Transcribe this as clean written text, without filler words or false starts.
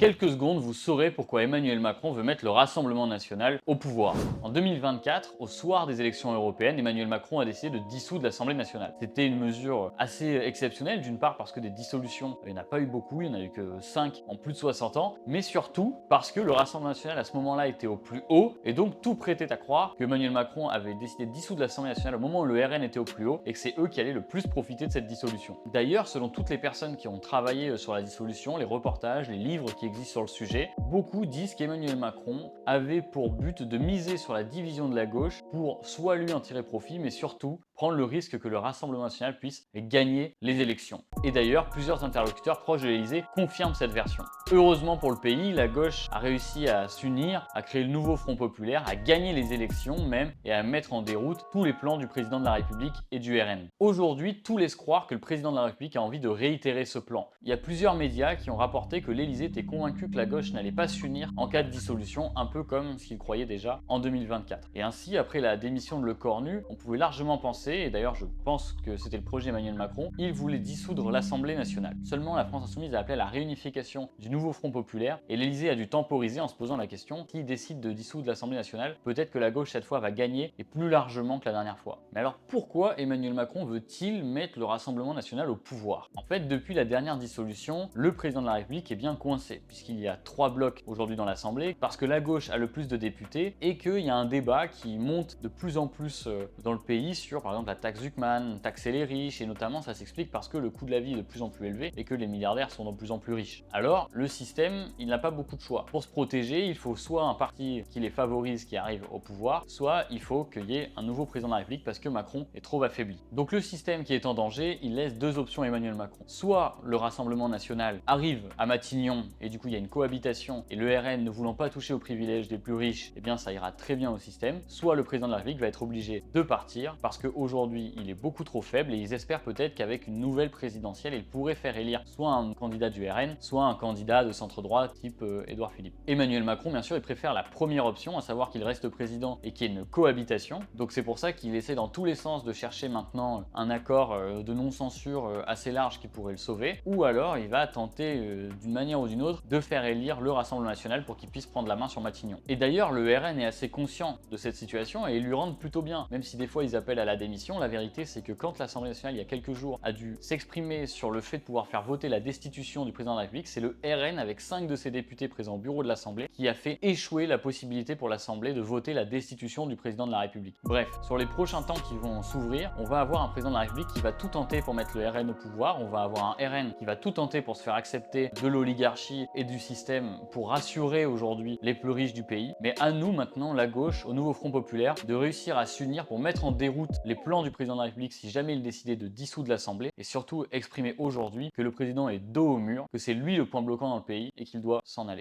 quelques secondes, vous saurez pourquoi Emmanuel Macron veut mettre le Rassemblement national au pouvoir. En 2024, au soir des élections européennes, Emmanuel Macron a décidé de dissoudre l'Assemblée nationale. C'était une mesure assez exceptionnelle, d'une part parce que des dissolutions, il n'y en a pas eu beaucoup, il n'y en a eu que 5 en plus de 60 ans, mais surtout parce que le Rassemblement national à ce moment-là était au plus haut, et donc tout prêtait à croire que Emmanuel Macron avait décidé de dissoudre l'Assemblée nationale au moment où le RN était au plus haut, et que c'est eux qui allaient le plus profiter de cette dissolution. D'ailleurs, selon toutes les personnes qui ont travaillé sur la dissolution, les reportages, les livres qui existent sur le sujet, beaucoup disent qu'Emmanuel Macron avait pour but de miser sur la division de la gauche pour soit lui en tirer profit, mais surtout prendre le risque que le Rassemblement national puisse gagner les élections. Et d'ailleurs, plusieurs interlocuteurs proches de l'Élysée confirment cette version. Heureusement pour le pays, la gauche a réussi à s'unir, à créer le nouveau Front populaire, à gagner les élections même et à mettre en déroute tous les plans du président de la République et du RN. Aujourd'hui, tout laisse croire que le président de la République a envie de réitérer ce plan. Il y a plusieurs médias qui ont rapporté que l'Élysée était convaincu que la gauche n'allait pas s'unir en cas de dissolution, un peu comme ce qu'il croyait déjà en 2024. Et ainsi, après la démission de Lecornu, on pouvait largement penser, et d'ailleurs je pense que c'était le projet d'Emmanuel Macron, il voulait dissoudre l'Assemblée nationale. Seulement, la France insoumise a appelé à la réunification du nouveau Front populaire, et l'Élysée a dû temporiser en se posant la question, qui décide de dissoudre l'Assemblée nationale, peut-être que la gauche cette fois va gagner, et plus largement que la dernière fois. Mais alors pourquoi Emmanuel Macron veut-il mettre le Rassemblement national au pouvoir? En fait, depuis la dernière dissolution, le président de la République est bien coincé, puisqu'il y a 3 blocs aujourd'hui dans l'Assemblée, parce que la gauche a le plus de députés, et qu'il y a un débat qui monte de plus en plus dans le pays sur, par exemple, la taxe Zuckman, taxer les riches, et notamment ça s'explique parce que le coût de la vie est de plus en plus élevé, et que les milliardaires sont de plus en plus riches. Alors, le système, il n'a pas beaucoup de choix. Pour se protéger, il faut soit un parti qui les favorise, qui arrive au pouvoir, soit il faut qu'il y ait un nouveau président de la République parce que Macron est trop affaibli. Donc le système qui est en danger, il laisse deux options à Emmanuel Macron. Soit le Rassemblement national arrive à Matignon et du coup il y a une cohabitation et le RN ne voulant pas toucher aux privilèges des plus riches, eh bien ça ira très bien au système. Soit le président de la République va être obligé de partir parce qu'aujourd'hui il est beaucoup trop faible et ils espèrent peut-être qu'avec une nouvelle présidentielle, il pourrait faire élire soit un candidat du RN, soit un candidat de centre-droit type Édouard Philippe. Emmanuel Macron, bien sûr, il préfère la première option, à savoir qu'il reste président et qu'il y ait une cohabitation. Donc c'est pour ça qu'il essaie dans tous les sens de chercher maintenant un accord de non-censure assez large qui pourrait le sauver. Ou alors il va tenter d'une manière ou d'une autre de faire élire le Rassemblement national pour qu'il puisse prendre la main sur Matignon. Et d'ailleurs, le RN est assez conscient de cette situation et ils lui rendent plutôt bien. Même si des fois ils appellent à la démission, la vérité c'est que quand l'Assemblée nationale, il y a quelques jours, a dû s'exprimer sur le fait de pouvoir faire voter la destitution du président de la République, c'est le RN avec 5 de ses députés présents au bureau de l'Assemblée qui a fait échouer la possibilité pour l'Assemblée de voter la destitution du président de la République. Bref, sur les prochains temps qui vont s'ouvrir, on va avoir un président de la République qui va tout tenter pour mettre le RN au pouvoir, on va avoir un RN qui va tout tenter pour se faire accepter de l'oligarchie et du système pour rassurer aujourd'hui les plus riches du pays. Mais à nous maintenant, la gauche, au nouveau Front populaire, de réussir à s'unir pour mettre en déroute les plans du président de la République si jamais il décidait de dissoudre l'Assemblée et surtout exprimer aujourd'hui que le président est dos au mur, que c'est lui le point bloquant dans le pays et qu'il doit s'en aller.